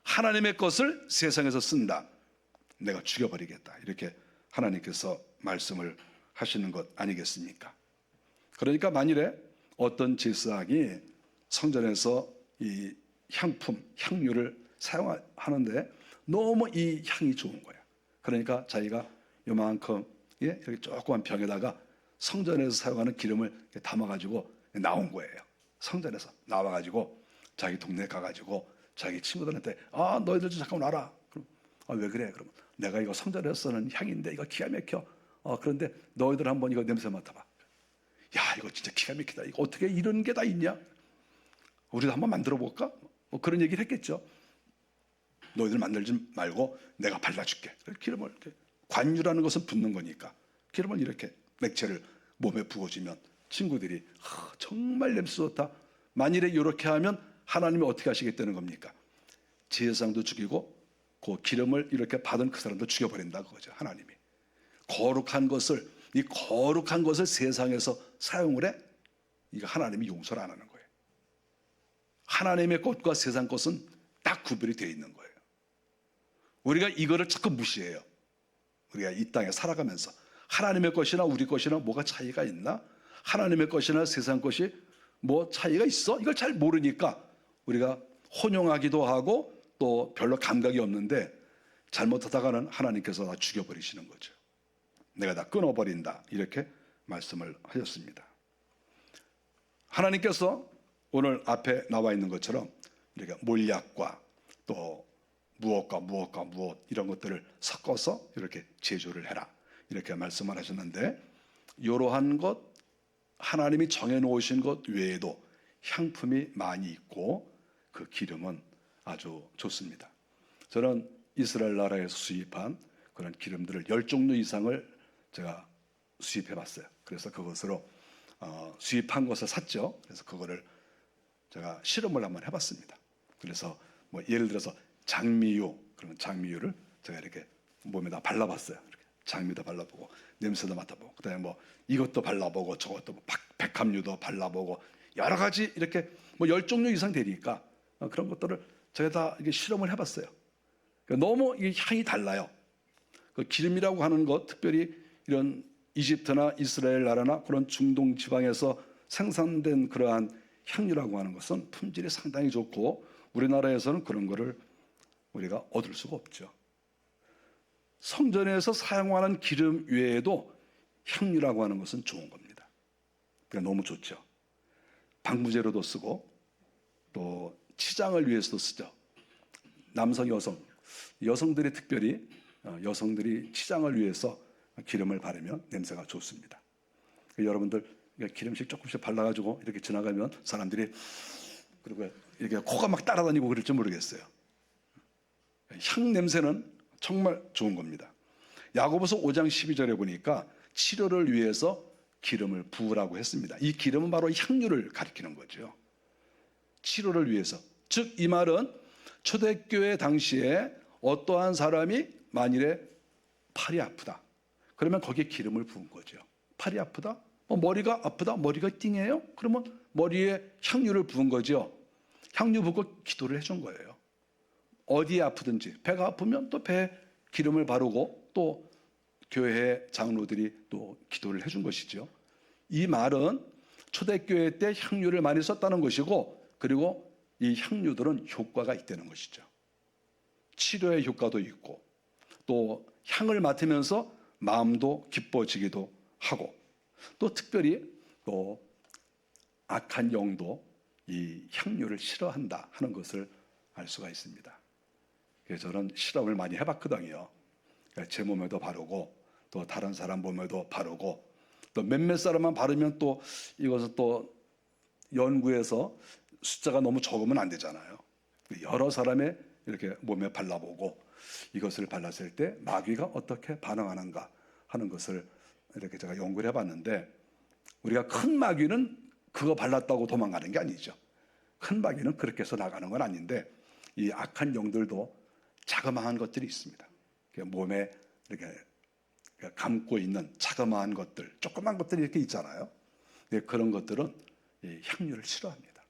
하나님의 것을 세상에서 쓴다. 내가 죽여버리겠다. 이렇게 하나님께서 말씀을 하시는 것 아니겠습니까? 그러니까 만일에 어떤 제사장이 성전에서 이 향품, 향유를 사용하는데 너무 이 향이 좋은 거야. 그러니까 자기가 요만큼 이렇게 조그만 병에다가 성전에서 사용하는 기름을 담아가지고 나온 거예요. 성전에서 나와가지고 자기 동네에 가가지고 자기 친구들한테 너희들 좀 잠깐만 와라. 그럼 왜 그래? 그러면 내가 이거 성전에서 쓰는 향인데 이거 기가 막혀. 그런데 너희들 한번 이거 냄새 맡아봐. 야, 이거 진짜 기가 막히다. 이거 어떻게 이런 게 다 있냐? 우리도 한번 만들어 볼까? 뭐 그런 얘기를 했겠죠. 너희들 만들지 말고 내가 발라줄게. 기름을 이렇게, 관유라는 것은 붓는 거니까 기름을 이렇게 맥체를 몸에 부어주면 친구들이 정말 냄새 좋다. 만일에 이렇게 하면 하나님이 어떻게 하시겠다는 겁니까? 제사장도 죽이고 그 기름을 이렇게 받은 그 사람도 죽여버린다 그거죠. 하나님이 거룩한 것을, 이 거룩한 것을 세상에서 사용을 해, 이거 하나님이 용서를 안 하는 거예요. 하나님의 것과 세상 것은 딱 구별이 되어 있는 거예요. 우리가 이거를 자꾸 무시해요. 우리가 이 땅에 살아가면서 하나님의 것이나 우리 것이나 뭐가 차이가 있나? 하나님의 것이나 세상 것이 뭐 차이가 있어? 이걸 잘 모르니까 우리가 혼용하기도 하고 또 별로 감각이 없는데, 잘못하다가는 하나님께서 다 죽여버리시는 거죠. 내가 다 끊어버린다, 이렇게 말씀을 하셨습니다. 하나님께서 오늘 앞에 나와 있는 것처럼 이렇게 몰약과 또 무엇과 무엇 이런 것들을 섞어서 이렇게 제조를 해라, 이렇게 말씀을 하셨는데, 이러한 것, 하나님이 정해놓으신 것 외에도 향품이 많이 있고 그 기름은 아주 좋습니다. 저는 이스라엘 나라에서 수입한 그런 기름들을 10종류 이상을 제가 수입해 봤어요. 그래서 그것으로 수입한 것을 샀죠. 그래서 그거를 제가 실험을 한번 해봤습니다. 그래서 뭐 예를 들어서 장미유, 그러면 장미유를 제가 이렇게 몸에다 발라봤어요. 이렇게 장미도 발라보고 냄새도 맡아보고, 그다음에 뭐 이것도 발라보고 저것도 뭐 백합유도 발라보고 여러 가지 이렇게 뭐 10종류 이상 되니까 그런 것들을 제가 다 이게 실험을 해봤어요. 그러니까 너무 이 향이 달라요. 그 기름이라고 하는 것, 특별히 이런 이집트나 이스라엘 나라나 그런 중동 지방에서 생산된 그러한 향유라고 하는 것은 품질이 상당히 좋고 우리나라에서는 그런 거를 우리가 얻을 수가 없죠. 성전에서 사용하는 기름 외에도 향유라고 하는 것은 좋은 겁니다. 그러니까 너무 좋죠. 방부제로도 쓰고 또 치장을 위해서도 쓰죠. 남성, 여성들이 특별히 여성들이 치장을 위해서 기름을 바르면 냄새가 좋습니다. 여러분들 기름씩 조금씩 발라가지고 이렇게 지나가면 사람들이, 그리고 이렇게 코가 막 따라다니고 그럴지 모르겠어요. 향 냄새는 정말 좋은 겁니다. 야고보서 5장 12절에 보니까 치료를 위해서 기름을 부으라고 했습니다. 이 기름은 바로 향유를 가리키는 거죠. 치료를 위해서. 즉 이 말은 초대교회 당시에 어떠한 사람이 만일에 팔이 아프다, 그러면 거기에 기름을 부은 거죠. 팔이 아프다? 머리가 아프다? 머리가 띵해요? 그러면 머리에 향유를 부은 거죠. 향유 붓고 기도를 해준 거예요. 어디에 아프든지, 배가 아프면 또 배에 기름을 바르고 또 교회 장로들이 또 기도를 해준 것이죠. 이 말은 초대교회 때 향유를 많이 썼다는 것이고, 그리고 이 향유들은 효과가 있다는 것이죠. 치료의 효과도 있고 또 향을 맡으면서 마음도 기뻐지기도 하고, 또 특별히 또 악한 영도 이 향유를 싫어한다 하는 것을 알 수가 있습니다. 그래서 저는 실험을 많이 해봤거든요. 제 몸에도 바르고 또 다른 사람 몸에도 바르고, 또 몇몇 사람만 바르면 또 이것은 또 연구해서 숫자가 너무 적으면 안 되잖아요. 여러 사람의 이렇게 몸에 발라보고 이것을 발랐을 때 마귀가 어떻게 반응하는가 하는 것을 이렇게 제가 연구를 해봤는데, 우리가 큰 마귀는 그거 발랐다고 도망가는 게 아니죠. 큰 마귀는 그렇게 해서 나가는 건 아닌데, 이 악한 영들도 자그마한 것들이 있습니다. 몸에 이렇게 감고 있는 자그마한 것들, 조그만 것들이 이렇게 있잖아요. 그런 것들은 향유를 싫어합니다.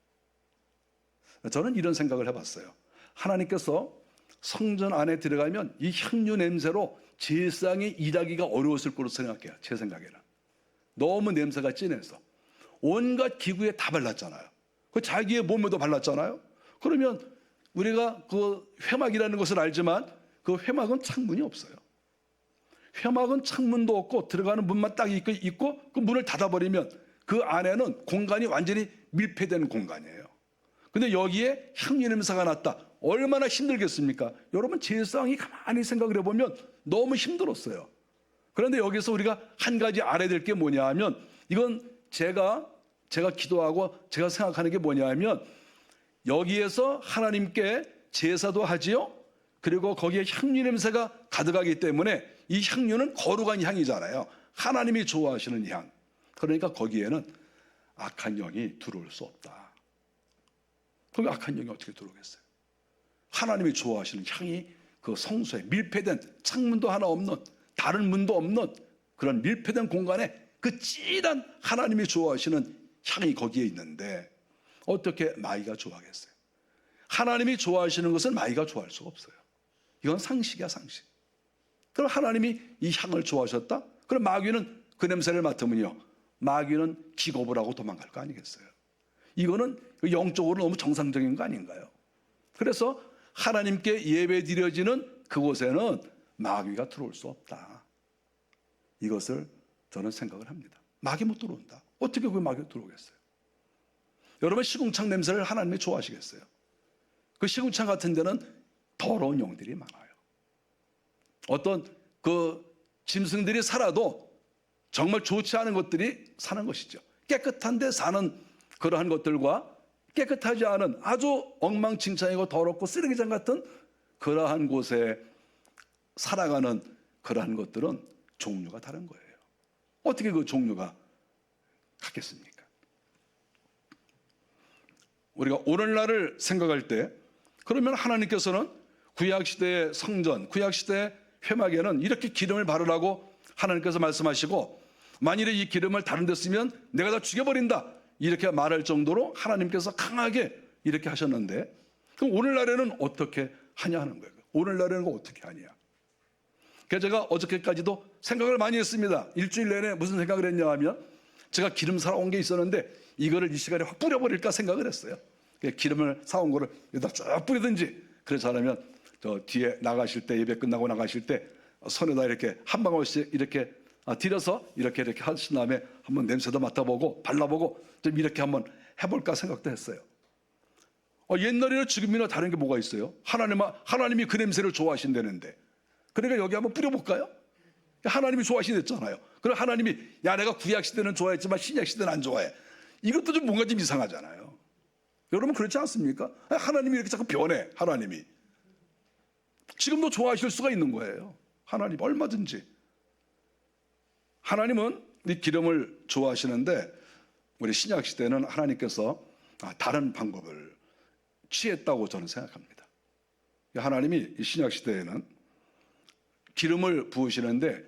저는 이런 생각을 해봤어요. 하나님께서 성전 안에 들어가면 이 향유 냄새로 제사장이 일하기가 어려웠을 거로 생각해요. 제 생각에는. 너무 냄새가 진해서. 온갖 기구에 다 발랐잖아요. 그 자기의 몸에도 발랐잖아요. 그러면 우리가 그 회막이라는 것을 알지만 그 회막은 창문이 없어요. 회막은 창문도 없고 들어가는 문만 딱 있고 그 문을 닫아버리면 그 안에는 공간이 완전히 밀폐된 공간이에요. 근데 여기에 향유 냄새가 났다. 얼마나 힘들겠습니까? 여러분, 제사장이 가만히 생각을 해보면 너무 힘들었어요. 그런데 여기서 우리가 한 가지 알아야 될 게 뭐냐 하면, 이건 제가 기도하고 제가 생각하는 게 뭐냐 하면, 여기에서 하나님께 제사도 하지요. 그리고 거기에 향유 냄새가 가득하기 때문에 이 향유는 거룩한 향이잖아요. 하나님이 좋아하시는 향. 그러니까 거기에는 악한 영이 들어올 수 없다. 거기 악한 영이 어떻게 들어오겠어요? 하나님이 좋아하시는 향이 그 성소에 밀폐된, 창문도 하나 없는, 다른 문도 없는 그런 밀폐된 공간에 그 찐한 하나님이 좋아하시는 향이 거기에 있는데 어떻게 마귀가 좋아하겠어요? 하나님이 좋아하시는 것은 마귀가 좋아할 수가 없어요. 이건 상식이야, 상식. 그럼 하나님이 이 향을 좋아하셨다? 그럼 마귀는 그 냄새를 맡으면요, 마귀는 기겁을 하고 도망갈 거 아니겠어요? 이거는 영적으로 너무 정상적인 거 아닌가요? 그래서 하나님께 예배 드려지는 그곳에는 마귀가 들어올 수 없다. 이것을 저는 생각을 합니다. 마귀 못 들어온다. 어떻게 그 마귀가 들어오겠어요? 여러분, 시궁창 냄새를 하나님이 좋아하시겠어요? 그 시궁창 같은 데는 더러운 영들이 많아요. 어떤 그 짐승들이 살아도 정말 좋지 않은 것들이 사는 것이죠. 깨끗한 데 사는 그러한 것들과 깨끗하지 않은 아주 엉망진창이고 더럽고 쓰레기장 같은 그러한 곳에 살아가는 그러한 것들은 종류가 다른 거예요. 어떻게 그 종류가 같겠습니까? 우리가 오늘날을 생각할 때 그러면 하나님께서는 구약시대의 성전, 구약시대의 회막에는 이렇게 기름을 바르라고 하나님께서 말씀하시고, 만일에 이 기름을 다른 데 쓰면 내가 다 죽여버린다 이렇게 말할 정도로 하나님께서 강하게 이렇게 하셨는데, 그럼 오늘날에는 어떻게 하냐 하는 거예요. 오늘날에는 어떻게 하냐. 그래서 제가 어저께까지도 생각을 많이 했습니다. 일주일 내내 무슨 생각을 했냐 하면, 제가 기름 사러 온 게 있었는데 이거를 이 시간에 확 뿌려버릴까 생각을 했어요. 기름을 사온 거를 여기다 쭉 뿌리든지, 그렇지 않으면 저 뒤에 나가실 때, 예배 끝나고 나가실 때 손에다 이렇게 한 방울씩 이렇게 들여서 이렇게 하신 다음에 한번 냄새도 맡아보고 발라보고 좀 이렇게 한번 해볼까 생각도 했어요. 옛날이나 지금이나 다른 게 뭐가 있어요? 하나님이 그 냄새를 좋아하신다는데, 그러니까 여기 한번 뿌려볼까요? 하나님이 좋아하시댔잖아요. 그럼 하나님이, 야, 내가 구약시대는 좋아했지만 신약시대는 안 좋아해. 이것도 좀 뭔가 좀 이상하잖아요. 여러분 그렇지 않습니까? 하나님이 이렇게 자꾸 변해. 하나님이 지금도 좋아하실 수가 있는 거예요. 하나님 얼마든지. 하나님은 이 기름을 좋아하시는데, 우리 신약시대는 하나님께서 다른 방법을 취했다고 저는 생각합니다. 하나님이 이 신약시대에는 기름을 부으시는데,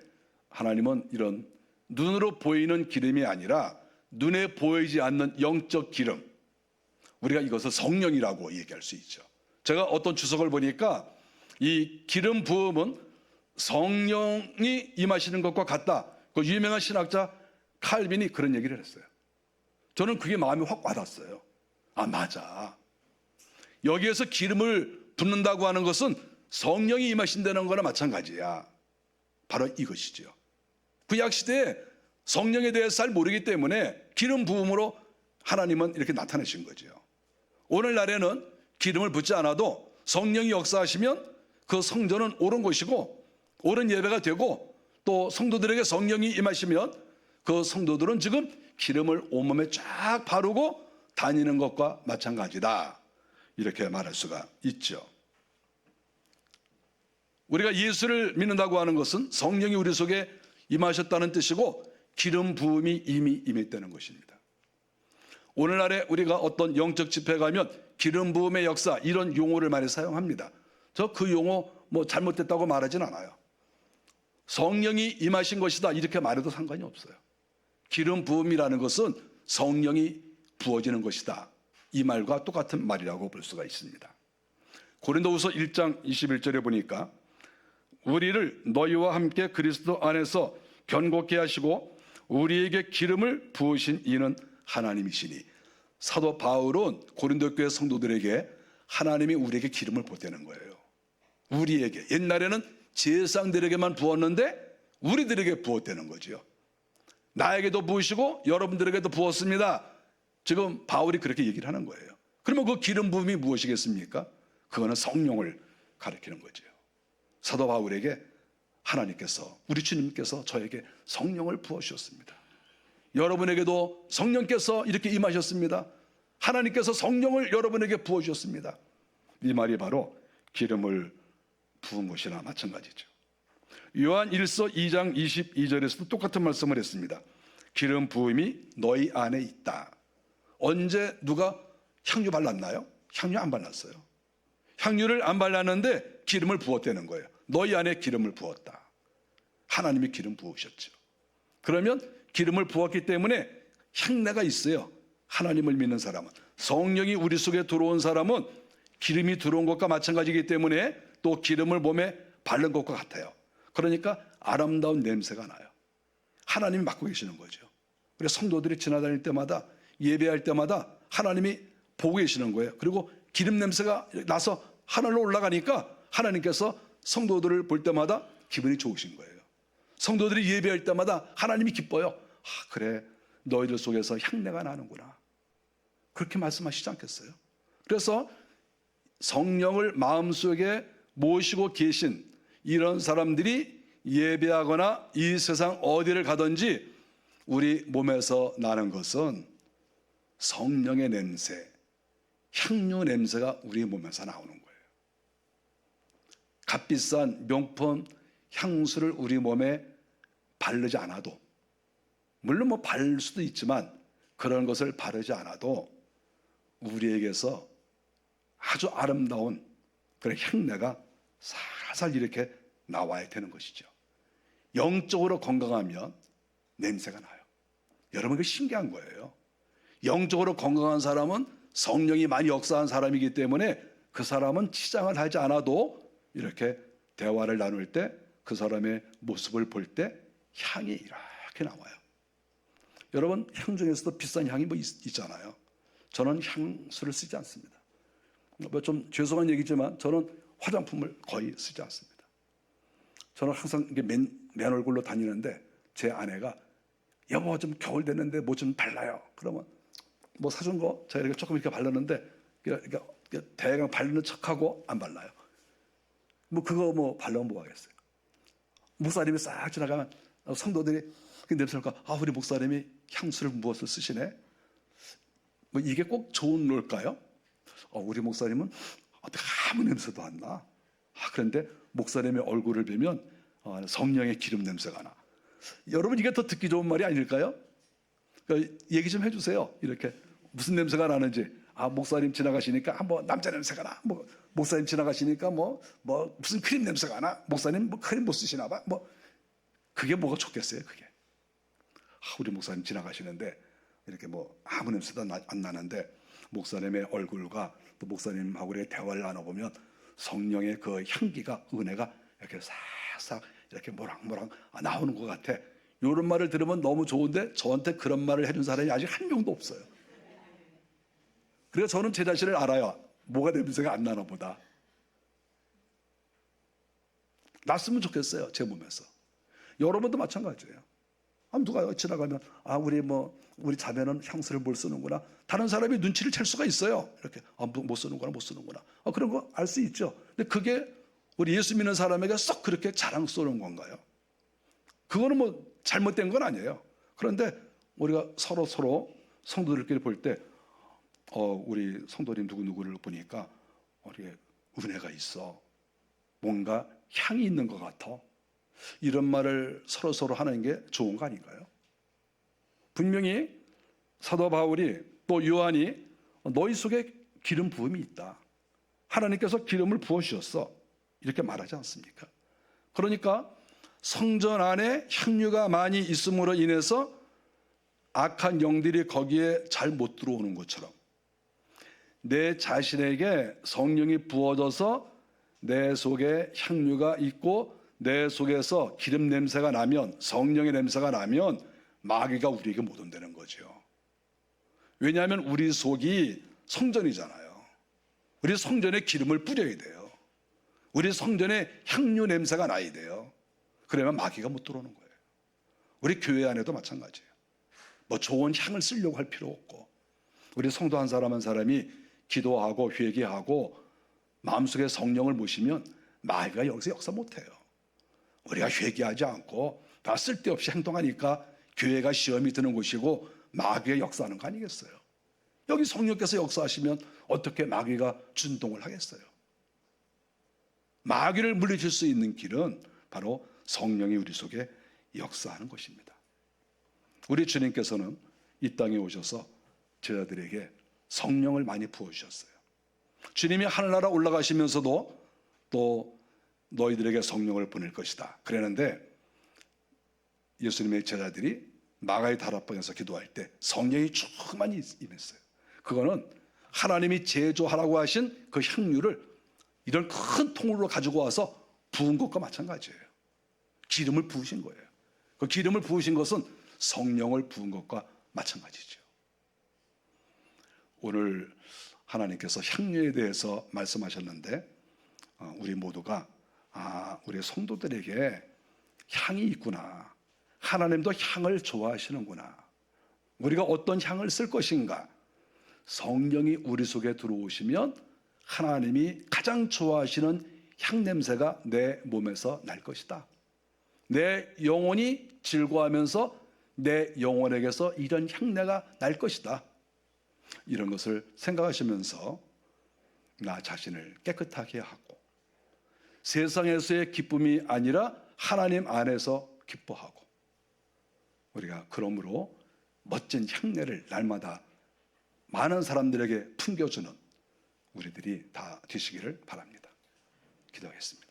하나님은 이런 눈으로 보이는 기름이 아니라 눈에 보이지 않는 영적 기름, 우리가 이것을 성령이라고 얘기할 수 있죠. 제가 어떤 주석을 보니까 이 기름 부음은 성령이 임하시는 것과 같다. 그 유명한 신학자 칼빈이 그런 얘기를 했어요. 저는 그게 마음이 확 와닿았어요. 맞아. 여기에서 기름을 붓는다고 하는 것은 성령이 임하신다는 거나 마찬가지야. 바로 이것이죠. 구약시대에 성령에 대해서 잘 모르기 때문에 기름 부음으로 하나님은 이렇게 나타내신 거죠. 오늘날에는 기름을 붓지 않아도 성령이 역사하시면 그 성전은 옳은 곳이고 옳은 예배가 되고, 또 성도들에게 성령이 임하시면 그 성도들은 지금 기름을 온몸에 쫙 바르고 다니는 것과 마찬가지다, 이렇게 말할 수가 있죠. 우리가 예수를 믿는다고 하는 것은 성령이 우리 속에 임하셨다는 뜻이고 기름 부음이 이미 임했다는 것입니다. 오늘날에 우리가 어떤 영적 집회에 가면 기름 부음의 역사, 이런 용어를 많이 사용합니다. 저 그 용어 뭐 잘못됐다고 말하진 않아요. 성령이 임하신 것이다 이렇게 말해도 상관이 없어요. 기름 부음이라는 것은 성령이 부어지는 것이다, 이 말과 똑같은 말이라고 볼 수가 있습니다. 고린도후서 1장 21절에 보니까, 우리를 너희와 함께 그리스도 안에서 견고케 하시고 우리에게 기름을 부으신 이는 하나님이시니, 사도 바울은 고린도 교회 성도들에게 하나님이 우리에게 기름을 부었다는 거예요. 우리에게. 옛날에는 제사장들에게만 부었는데 우리들에게 부었다는 거죠. 나에게도 부으시고 여러분들에게도 부었습니다. 지금 바울이 그렇게 얘기를 하는 거예요. 그러면 그 기름 부음이 무엇이겠습니까? 그거는 성령을 가리키는 거죠. 사도 바울에게 하나님께서, 우리 주님께서 저에게 성령을 부어주셨습니다. 여러분에게도 성령께서 이렇게 임하셨습니다. 하나님께서 성령을 여러분에게 부어주셨습니다. 이 말이 바로 기름을 부은 것이나 마찬가지죠. 요한 1서 2장 22절에서도 똑같은 말씀을 했습니다. 기름 부음이 너희 안에 있다. 언제 누가 향유 발랐나요? 향유 안 발랐어요. 향유를 안 발랐는데 기름을 부었다는 거예요. 너희 안에 기름을 부었다. 하나님이 기름 부으셨죠. 그러면 기름을 부었기 때문에 향내가 있어요. 하나님을 믿는 사람은, 성령이 우리 속에 들어온 사람은 기름이 들어온 것과 마찬가지이기 때문에 또 기름을 몸에 바른 것과 같아요. 그러니까 아름다운 냄새가 나요. 하나님이 맡고 계시는 거죠. 그래서 성도들이 지나다닐 때마다, 예배할 때마다 하나님이 보고 계시는 거예요. 그리고 기름 냄새가 나서 하늘로 올라가니까 하나님께서 성도들을 볼 때마다 기분이 좋으신 거예요. 성도들이 예배할 때마다 하나님이 기뻐요. 아, 그래, 너희들 속에서 향내가 나는구나. 그렇게 말씀하시지 않겠어요? 그래서 성령을 마음속에 모시고 계신 이런 사람들이 예배하거나 이 세상 어디를 가든지 우리 몸에서 나는 것은 성령의 냄새, 향유 냄새가 우리 몸에서 나오는 거예요. 값비싼 명품 향수를 우리 몸에 바르지 않아도, 물론 뭐 바를 수도 있지만 그런 것을 바르지 않아도 우리에게서 아주 아름다운 그런 향내가 살살 이렇게 나와야 되는 것이죠. 영적으로 건강하면 냄새가 나요. 여러분, 그 신기한 거예요. 영적으로 건강한 사람은 성령이 많이 역사한 사람이기 때문에 그 사람은 치장을 하지 않아도 이렇게 대화를 나눌 때 그 사람의 모습을 볼 때 향이 이렇게 나와요. 여러분, 향 중에서도 비싼 향이 뭐 있잖아요. 저는 향수를 쓰지 않습니다. 뭐 좀 죄송한 얘기지만 저는 화장품을 거의 쓰지 않습니다. 저는 항상 이게 맨 얼굴로 다니는데 제 아내가 여보 좀 겨울 됐는데 뭐 좀 발라요. 그러면 뭐 사준 거 제가 이렇게 조금 이렇게 바르는데 그러니까 대강 바르는 척하고 안 발라요. 뭐 그거 뭐 바르면 뭐 하겠어요. 목사님이 싹 지나가면 성도들이 그 냄새를 가, 아 우리 목사님이 향수를 무엇을 쓰시네. 뭐 이게 꼭 좋은 걸까요? 우리 목사님은 아무 냄새도 안 나. 그런데 목사님의 얼굴을 뵈면 성령의 기름 냄새가 나. 여러분, 이게 더 듣기 좋은 말이 아닐까요? 그러니까 얘기 좀 해주세요. 이렇게 무슨 냄새가 나는지. 목사님 지나가시니까 뭐 남자 냄새가 나. 뭐 목사님 지나가시니까 뭐 무슨 크림 냄새가 나. 목사님 뭐 크림 못 쓰시나 봐. 뭐 그게 뭐가 좋겠어요, 그게. 우리 목사님 지나가시는데 이렇게 뭐 아무 냄새도 안 나는데 목사님의 얼굴과 또 목사님하고 이렇게 대화를 나눠보면 성령의 그 향기가, 은혜가 이렇게 싹싹 이렇게 모락모락 나오는 것 같아. 이런 말을 들으면 너무 좋은데 저한테 그런 말을 해준 사람이 아직 한 명도 없어요. 그래서 저는 제 자신을 알아요. 뭐가 냄새가 안 나나 보다. 났으면 좋겠어요, 제 몸에서. 여러분도 마찬가지예요. 누가 지나가면 우리 자매는 향수를 뭘 쓰는구나. 다른 사람이 눈치를 챌 수가 있어요. 이렇게 못 쓰는구나. 그런 거 알 수 있죠. 근데 그게 우리 예수 믿는 사람에게 썩 그렇게 자랑스러운 건가요? 그거는 뭐 잘못된 건 아니에요. 그런데 우리가 서로 성도들끼리 볼 때 우리 성도님 누구누구를 보니까 우리의 은혜가 있어. 뭔가 향이 있는 것 같아. 이런 말을 서로 하는 게 좋은 거 아닌가요? 분명히 사도 바울이 또 요한이 너희 속에 기름 부음이 있다. 하나님께서 기름을 부어주셨어. 이렇게 말하지 않습니까? 그러니까 성전 안에 향유가 많이 있음으로 인해서 악한 영들이 거기에 잘 못 들어오는 것처럼 내 자신에게 성령이 부어져서 내 속에 향유가 있고 내 속에서 기름 냄새가 나면, 성령의 냄새가 나면 마귀가 우리에게 못 온다는 거죠. 왜냐하면 우리 속이 성전이잖아요. 우리 성전에 기름을 뿌려야 돼요. 우리 성전에 향유 냄새가 나야 돼요. 그러면 마귀가 못 들어오는 거예요. 우리 교회 안에도 마찬가지예요. 뭐 좋은 향을 쓰려고 할 필요 없고, 우리 성도 한 사람 한 사람이 기도하고 회개하고 마음속에 성령을 모시면 마귀가 여기서 역사 못해요. 우리가 회개하지 않고 다 쓸데없이 행동하니까 교회가 시험이 드는 곳이고 마귀의 역사하는 거 아니겠어요? 여기 성령께서 역사하시면 어떻게 마귀가 준동을 하겠어요? 마귀를 물리칠 수 있는 길은 바로 성령이 우리 속에 역사하는 것입니다. 우리 주님께서는 이 땅에 오셔서 제자들에게 성령을 많이 부어주셨어요. 주님이 하늘나라 올라가시면서도 또 너희들에게 성령을 보낼 것이다 그랬는데, 예수님의 제자들이 마가의 다락방에서 기도할 때 성령이 충만히 임했어요. 그거는 하나님이 제조하라고 하신 그 향유를 이런 큰 통으로 가지고 와서 부은 것과 마찬가지예요. 기름을 부으신 거예요. 그 기름을 부으신 것은 성령을 부은 것과 마찬가지죠. 오늘 하나님께서 향유에 대해서 말씀하셨는데, 우리 모두가 우리 성도들에게 향이 있구나, 하나님도 향을 좋아하시는구나, 우리가 어떤 향을 쓸 것인가, 성령이 우리 속에 들어오시면 하나님이 가장 좋아하시는 향냄새가 내 몸에서 날 것이다. 내 영혼이 즐거워하면서 내 영혼에게서 이런 향내가 날 것이다. 이런 것을 생각하시면서 나 자신을 깨끗하게 하고, 세상에서의 기쁨이 아니라 하나님 안에서 기뻐하고, 우리가 그러므로 멋진 향내를 날마다 많은 사람들에게 풍겨주는 우리들이 다 되시기를 바랍니다. 기도하겠습니다.